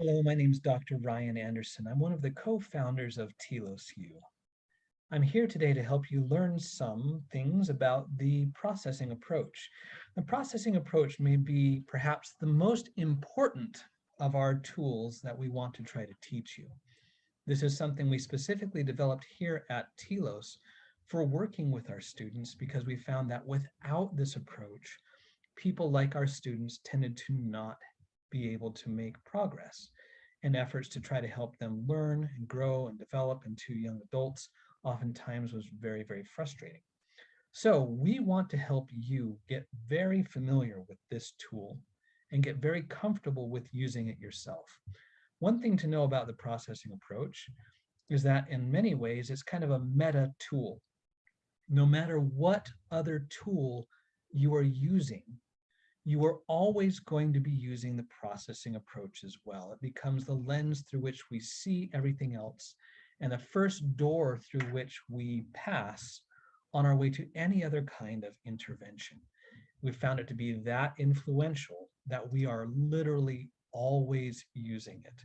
Hello, my name is Dr. Ryan Anderson. I'm one of the co-founders of Telos U. I'm here today to help you learn some things about the processing approach. The processing approach may be perhaps the most important of our tools that we want to try to teach you. This is something we specifically developed here at Telos for working with our students because we found that without this approach, people like our students tended to not be able to make progress. And efforts to try to help them learn and grow and develop into young adults oftentimes was very, very frustrating. So we want to help you get very familiar with this tool and get very comfortable with using it yourself. One thing to know about the processing approach is that in many ways it's kind of a meta tool. No matter what other tool you are using, you are always going to be using the processing approach as well. It becomes the lens through which we see everything else and the first door through which we pass on our way to any other kind of intervention. We found it to be that influential that we are literally always using it.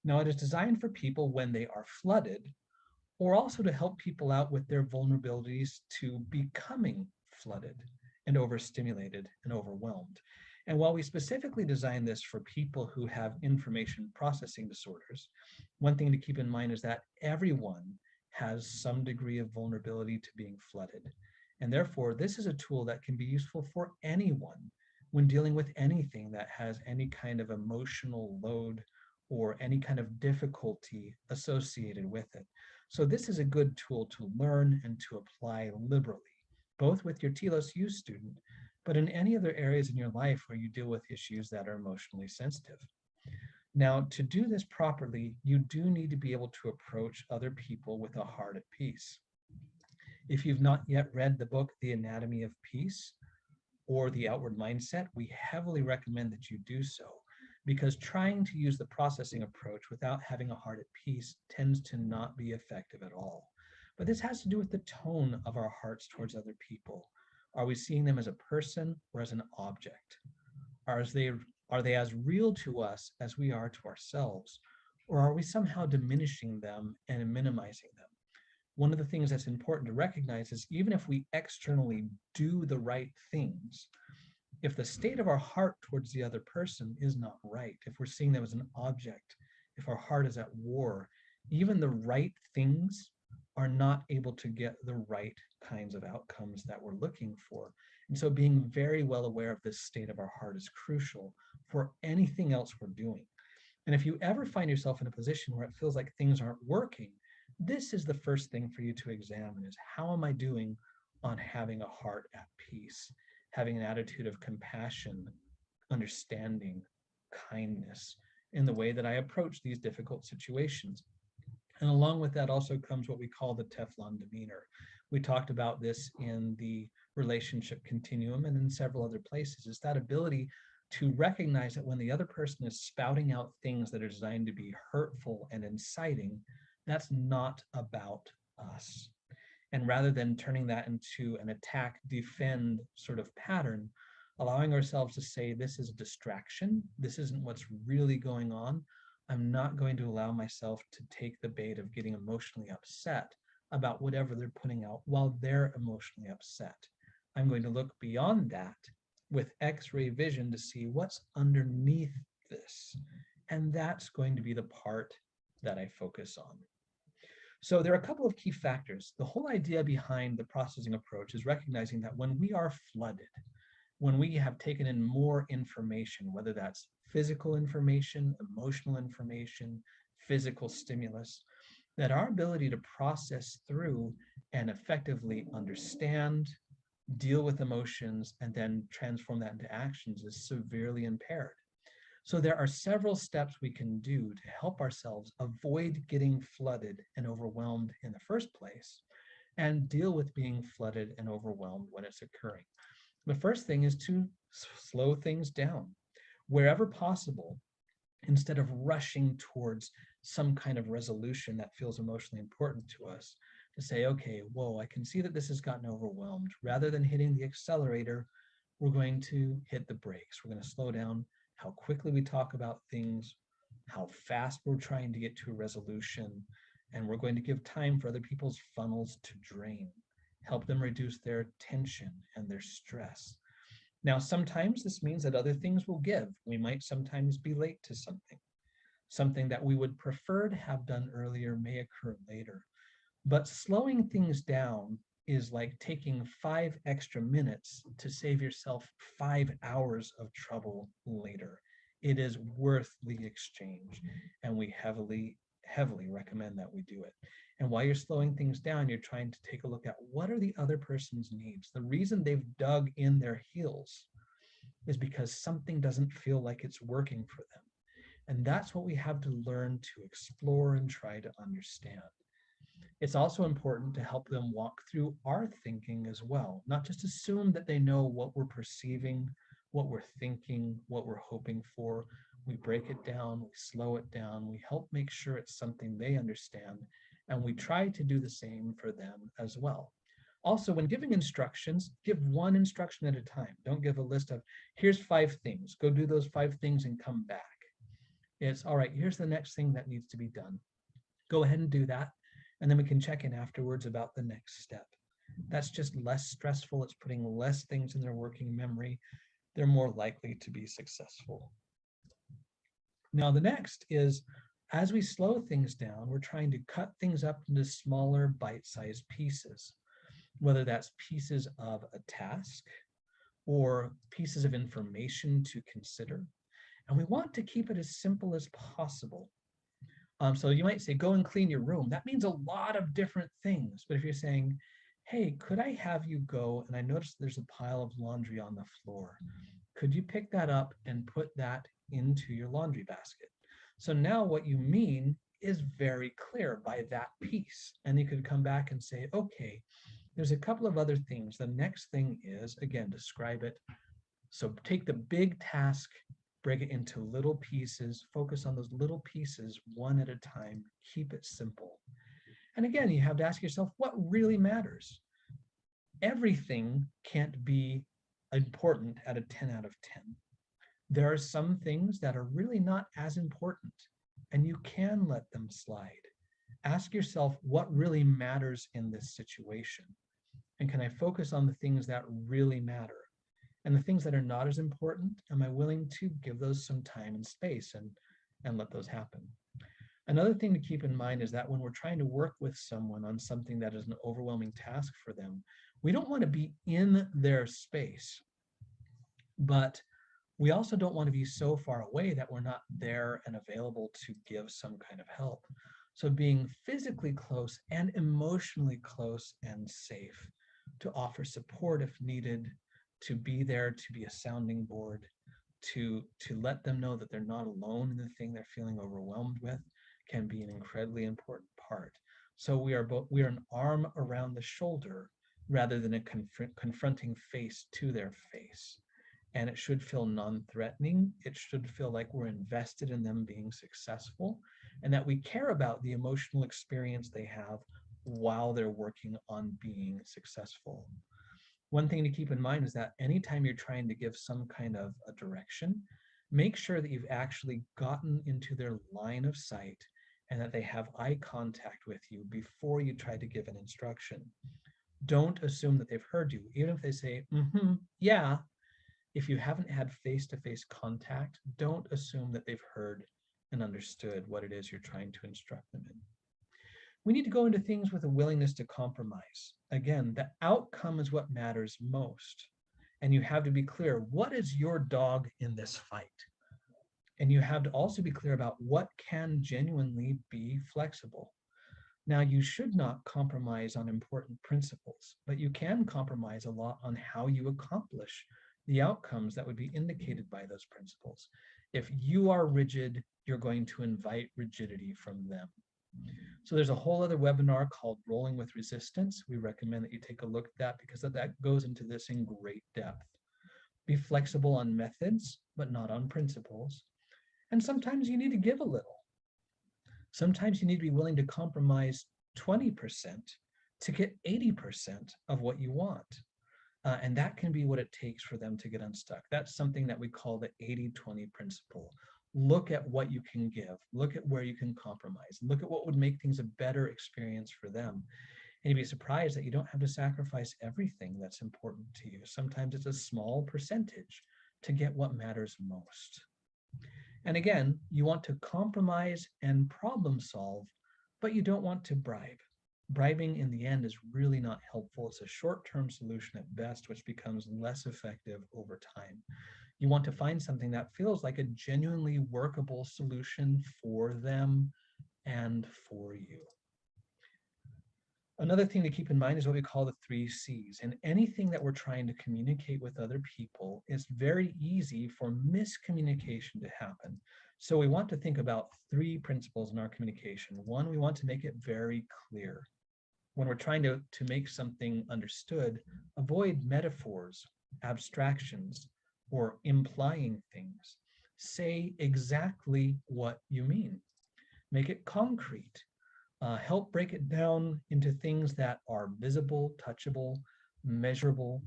Now, it is designed for people when they are flooded, or also to help people out with their vulnerabilities to becoming flooded and overstimulated and overwhelmed. And while we specifically designed this for people who have information processing disorders, one thing to keep in mind is that everyone has some degree of vulnerability to being flooded. And therefore, this is a tool that can be useful for anyone when dealing with anything that has any kind of emotional load or any kind of difficulty associated with it. So this is a good tool to learn and to apply liberally, both with your Telos U student, but in any other areas in your life where you deal with issues that are emotionally sensitive. Now, to do this properly, you do need to be able to approach other people with a heart at peace. If you've not yet read the book, The Anatomy of Peace, or The Outward Mindset, we heavily recommend that you do so because trying to use the processing approach without having a heart at peace tends to not be effective at all. But this has to do with the tone of our hearts towards other people. Are we seeing them as a person or as an object? Are they as real to us as we are to ourselves? Or are we somehow diminishing them and minimizing them? One of the things that's important to recognize is even if we externally do the right things, if the state of our heart towards the other person is not right, if we're seeing them as an object, if our heart is at war, even the right things are not able to get the right kinds of outcomes that we're looking for. And so being very well aware of this state of our heart is crucial for anything else we're doing. And if you ever find yourself in a position where it feels like things aren't working, this is the first thing for you to examine is how am I doing on having a heart at peace, having an attitude of compassion, understanding, kindness in the way that I approach these difficult situations. And along with that also comes what we call the Teflon demeanor. We talked about this in the relationship continuum and in several other places. It's that ability to recognize that when the other person is spouting out things that are designed to be hurtful and inciting, that's not about us. And rather than turning that into an attack, defend sort of pattern, allowing ourselves to say, this is a distraction, this isn't what's really going on. I'm not going to allow myself to take the bait of getting emotionally upset about whatever they're putting out while they're emotionally upset. I'm going to look beyond that with X-ray vision to see what's underneath this. And that's going to be the part that I focus on. So there are a couple of key factors. The whole idea behind the processing approach is recognizing that when we are flooded, when we have taken in more information, whether that's physical information, emotional information, physical stimulus, that our ability to process through and effectively understand, deal with emotions, and then transform that into actions is severely impaired. So there are several steps we can do to help ourselves avoid getting flooded and overwhelmed in the first place and deal with being flooded and overwhelmed when it's occurring. The first thing is to slow things down wherever possible. Instead of rushing towards some kind of resolution that feels emotionally important to us, to say, okay, whoa, I can see that this has gotten overwhelmed. Rather than hitting the accelerator, we're going to hit the brakes. We're going to slow down how quickly we talk about things, how fast we're trying to get to a resolution, and we're going to give time for other people's funnels to drain, help them reduce their tension and their stress. Now, sometimes this means that other things will give. We might sometimes be late to something. Something that we would prefer to have done earlier may occur later. But slowing things down is like taking 5 extra minutes to save yourself 5 hours of trouble later. It is worth the exchange, and we heavily recommend that we do it. And while you're slowing things down, you're trying to take a look at what are the other person's needs. The reason they've dug in their heels is because something doesn't feel like it's working for them. And that's what we have to learn to explore and try to understand. It's also important to help them walk through our thinking as well, not just assume that they know what we're perceiving, what we're thinking, what we're hoping for. We break it down, we slow it down, we help make sure it's something they understand, and we try to do the same for them as well. Also, when giving instructions, give one instruction at a time. Don't give a list of, here's 5 things, go do those 5 things and come back. It's, all right, here's the next thing that needs to be done. Go ahead and do that, and then we can check in afterwards about the next step. That's just less stressful. It's putting less things in their working memory. They're more likely to be successful. Now, the next is, as we slow things down, we're trying to cut things up into smaller bite-sized pieces, whether that's pieces of a task or pieces of information to consider. And we want to keep it as simple as possible. So you might say, go and clean your room. That means a lot of different things. But if you're saying, hey, could I have you go, and I noticed there's a pile of laundry on the floor. Could you pick that up and put that into your laundry basket? So now what you mean is very clear by that piece. And you could come back and say, okay, there's a couple of other things. The next thing is, again, describe it. So take the big task, break it into little pieces, focus on those little pieces one at a time, keep it simple. And again, you have to ask yourself, what really matters? Everything can't be important at a 10 out of 10. There are some things that are really not as important, and you can let them slide. Ask yourself, what really matters in this situation? And can I focus on the things that really matter? And the things that are not as important, am I willing to give those some time and space and let those happen? Another thing to keep in mind is that when we're trying to work with someone on something that is an overwhelming task for them, we don't want to be in their space, but we also don't want to be so far away that we're not there and available to give some kind of help. So being physically close and emotionally close and safe to offer support if needed, to be there, to be a sounding board, to let them know that they're not alone in the thing they're feeling overwhelmed with, can be an incredibly important part. So we are an arm around the shoulder rather than a confronting face to their face. And it should feel non-threatening. It should feel like we're invested in them being successful and that we care about the emotional experience they have while they're working on being successful. One thing to keep in mind is that anytime you're trying to give some kind of a direction, make sure that you've actually gotten into their line of sight and that they have eye contact with you before you try to give an instruction. Don't assume that they've heard you, even if they say, yeah. If you haven't had face-to-face contact, don't assume that they've heard and understood what it is you're trying to instruct them in. We need to go into things with a willingness to compromise. Again, the outcome is what matters most. And you have to be clear, what is your dog in this fight? And you have to also be clear about what can genuinely be flexible. Now, you should not compromise on important principles, but you can compromise a lot on how you accomplish the outcomes that would be indicated by those principles. If you are rigid, you're going to invite rigidity from them. So there's a whole other webinar called Rolling with Resistance. We recommend that you take a look at that because that goes into this in great depth. Be flexible on methods, but not on principles. And sometimes you need to give a little. Sometimes you need to be willing to compromise 20% to get 80% of what you want. And that can be what it takes for them to get unstuck. That's something that we call the 80-20 principle. Look at what you can give. Look at where you can compromise. Look at what would make things a better experience for them. And you'd be surprised that you don't have to sacrifice everything that's important to you. Sometimes it's a small percentage to get what matters most. And again, you want to compromise and problem solve, but you don't want to bribe. Bribing in the end is really not helpful. It's a short-term solution at best, which becomes less effective over time. You want to find something that feels like a genuinely workable solution for them and for you. Another thing to keep in mind is what we call the 3 C's. And anything that we're trying to communicate with other people, it's very easy for miscommunication to happen. So we want to think about 3 principles in our communication. One, we want to make it very clear. When we're trying to make something understood, avoid metaphors, abstractions, or implying things. Say exactly what you mean. Make it concrete. Help break it down into things that are visible, touchable, measurable,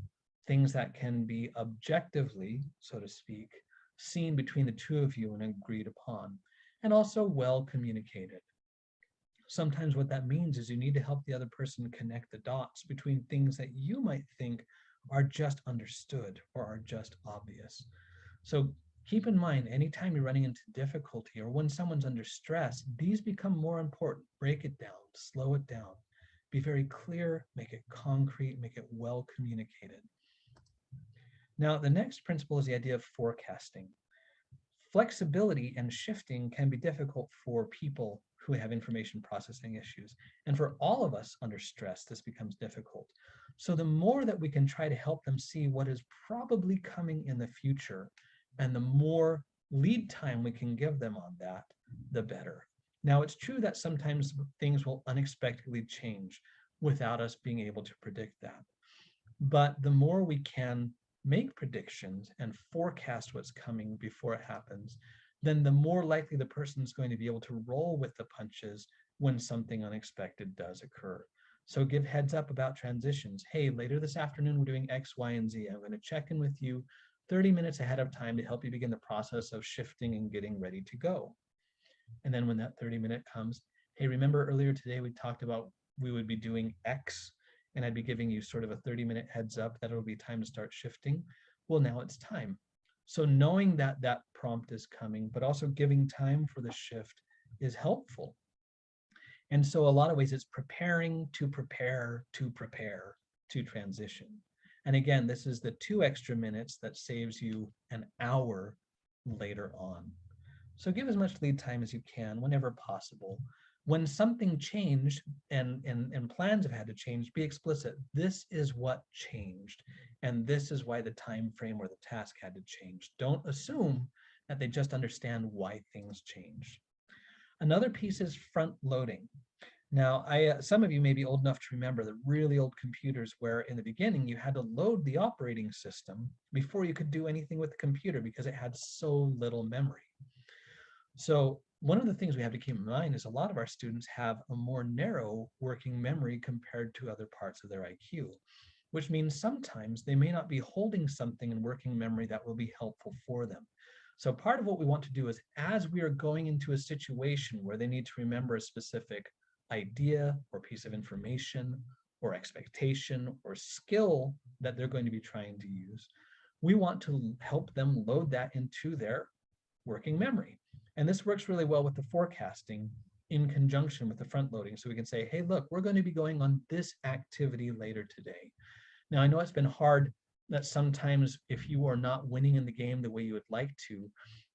things that can be objectively, so to speak, seen between the two of you and agreed upon, and also well communicated. Sometimes what that means is you need to help the other person connect the dots between things that you might think are just understood or are just obvious. So keep in mind, anytime you're running into difficulty or when someone's under stress, these become more important. Break it down, slow it down, be very clear, make it concrete, make it well communicated. Now, the next principle is the idea of forecasting. Flexibility and shifting can be difficult for people who have information processing issues. And for all of us under stress, this becomes difficult. So the more that we can try to help them see what is probably coming in the future, and the more lead time we can give them on that, the better. Now, it's true that sometimes things will unexpectedly change without us being able to predict that. But the more we can make predictions and forecast what's coming before it happens, then the more likely the person is going to be able to roll with the punches when something unexpected does occur. So give heads up about transitions. Hey, later this afternoon, we're doing X, Y, and Z. I'm going to check in with you 30 minutes ahead of time to help you begin the process of shifting and getting ready to go. And then when that 30-minute comes, hey, remember earlier today we talked about we would be doing X, and I'd be giving you sort of a 30-minute heads up that it'll be time to start shifting. Well, now it's time. So knowing that that prompt is coming, but also giving time for the shift is helpful. And so a lot of ways it's preparing to prepare to prepare to transition. And again, this is the 2 extra minutes that saves you an hour later on. So give as much lead time as you can whenever possible. When something changed and plans have had to change, be explicit. This is what changed. And this is why the time frame or the task had to change. Don't assume that they just understand why things changed. Another piece is front loading. Now, some of you may be old enough to remember the really old computers where in the beginning you had to load the operating system before you could do anything with the computer because it had so little memory. So one of the things we have to keep in mind is a lot of our students have a more narrow working memory compared to other parts of their IQ, which means sometimes they may not be holding something in working memory that will be helpful for them. So part of what we want to do is as we are going into a situation where they need to remember a specific idea or piece of information or expectation or skill that they're going to be trying to use, we want to help them load that into their working memory. And this works really well with the forecasting in conjunction with the front loading. So we can say, hey, look, we're going to be going on this activity later today. Now, I know it's been hard that sometimes if you are not winning in the game the way you would like to,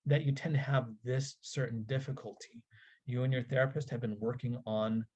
that you tend to have this certain difficulty. You and your therapist have been working on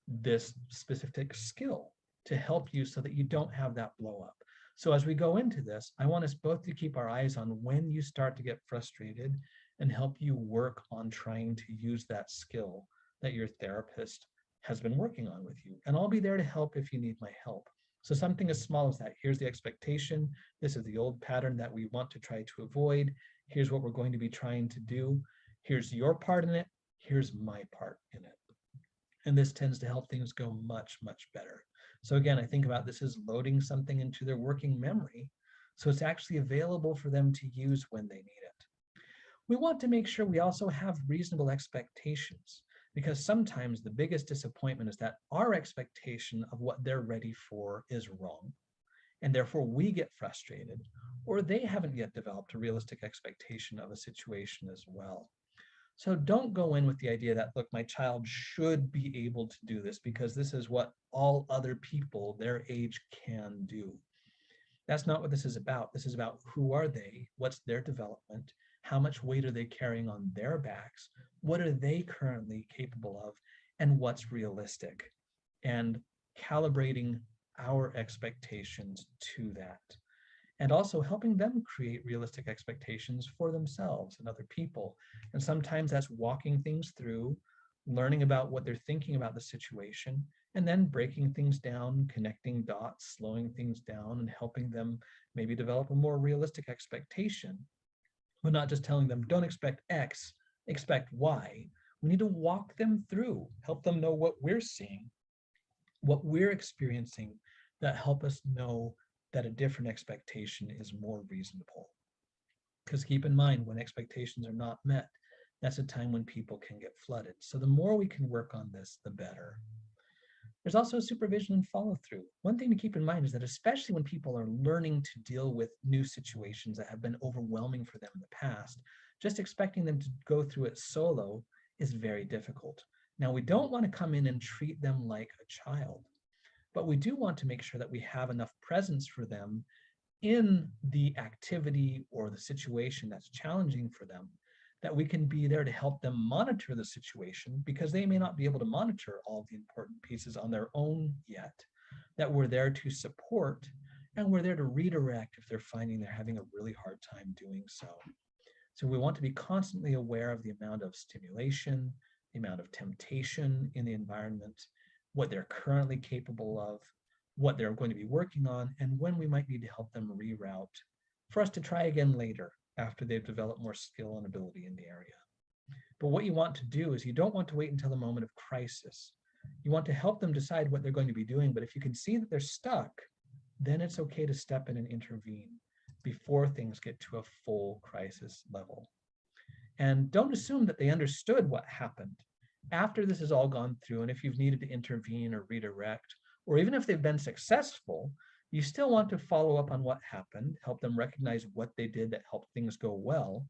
this specific skill to help you so that you don't have that blow up. So as we go into this, I want us both to keep our eyes on when you start to get frustrated and help you work on trying to use that skill that your therapist has been working on with you. And I'll be there to help if you need my help. So something as small as that, here's the expectation, this is the old pattern that we want to try to avoid, here's what we're going to be trying to do, here's your part in it, here's my part in it. And this tends to help things go much, much better. So again, I think about this as loading something into their working memory, so it's actually available for them to use when they need it. We want to make sure we also have reasonable expectations, because sometimes the biggest disappointment is that our expectation of what they're ready for is wrong, and therefore we get frustrated, or they haven't yet developed a realistic expectation of a situation as well. So don't go in with the idea that, look, my child should be able to do this because this is what all other people their age can do. That's not what this is about. This is about who are they, what's their development, how much weight are they carrying on their backs, what are they currently capable of, and what's realistic, and calibrating our expectations to that. And also helping them create realistic expectations for themselves and other people. And sometimes that's walking things through, learning about what they're thinking about the situation, and then breaking things down, connecting dots, slowing things down, and helping them maybe develop a more realistic expectation. But not just telling them, don't expect X, expect Y. We need to walk them through, help them know what we're seeing, what we're experiencing, that help us know that a different expectation is more reasonable. Because keep in mind, when expectations are not met, that's a time when people can get flooded. So the more we can work on this, the better. There's also supervision and follow through. One thing to keep in mind is that especially when people are learning to deal with new situations that have been overwhelming for them in the past, just expecting them to go through it solo is very difficult. Now, we don't want to come in and treat them like a child, but we do want to make sure that we have enough presence for them in the activity or the situation that's challenging for them, that we can be there to help them monitor the situation, because they may not be able to monitor all the important pieces on their own yet, that we're there to support, and we're there to redirect if they're finding they're having a really hard time doing so. So we want to be constantly aware of the amount of stimulation, the amount of temptation in the environment, what they're currently capable of, what they're going to be working on, and when we might need to help them reroute for us to try again later after they've developed more skill and ability in the area. But what you want to do is you don't want to wait until the moment of crisis. You want to help them decide what they're going to be doing, but if you can see that they're stuck, then it's okay to step in and intervene before things get to a full crisis level. And don't assume that they understood what happened. After this has all gone through, and if you've needed to intervene or redirect, or even if they've been successful, you still want to follow up on what happened, help them recognize what they did that helped things go well,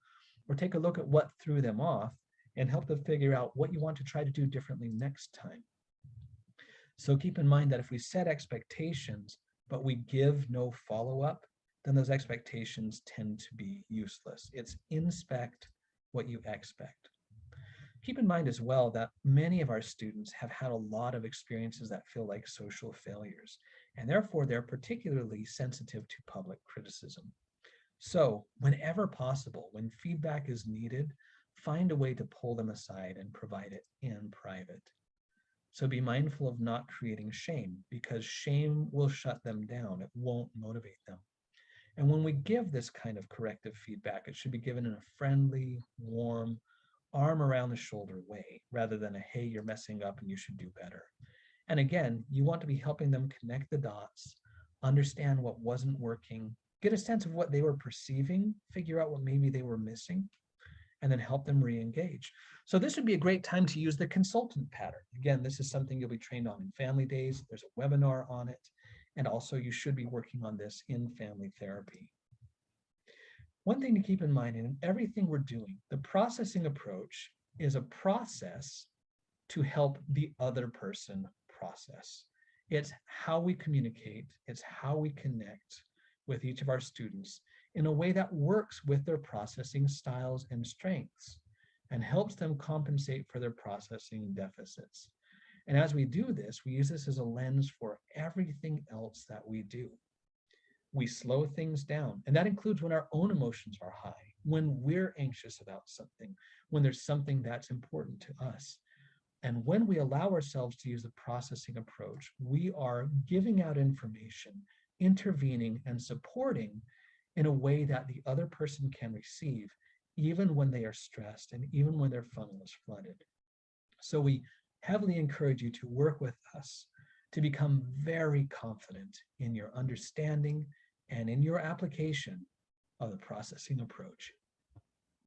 or take a look at what threw them off and help them figure out what you want to try to do differently next time. So keep in mind that if we set expectations, but we give no follow-up, then those expectations tend to be useless. It's inspect what you expect. Keep in mind as well that many of our students have had a lot of experiences that feel like social failures, and therefore they're particularly sensitive to public criticism. So whenever possible, when feedback is needed, find a way to pull them aside and provide it in private. So be mindful of not creating shame, because shame will shut them down. It won't motivate them. And when we give this kind of corrective feedback, it should be given in a friendly, warm, arm around the shoulder way, rather than a, hey, you're messing up and you should do better. And again, you want to be helping them connect the dots, understand what wasn't working, get a sense of what they were perceiving, figure out what maybe they were missing, and then help them re-engage. So this would be a great time to use the consultant pattern. Again, this is something you'll be trained on in family days. There's a webinar on it. And also you should be working on this in family therapy. One thing to keep in mind in everything we're doing, the processing approach is a process to help the other person process. It's how we communicate, it's how we connect with each of our students in a way that works with their processing styles and strengths and helps them compensate for their processing deficits. And as we do this, we use this as a lens for everything else that we do. We slow things down, and that includes when our own emotions are high, when we're anxious about something, when there's something that's important to us. And when we allow ourselves to use the processing approach, we are giving out information, intervening, and supporting in a way that the other person can receive, even when they are stressed and even when their funnel is flooded. So we heavily encourage you to work with us to become very confident in your understanding and in your application of the processing approach.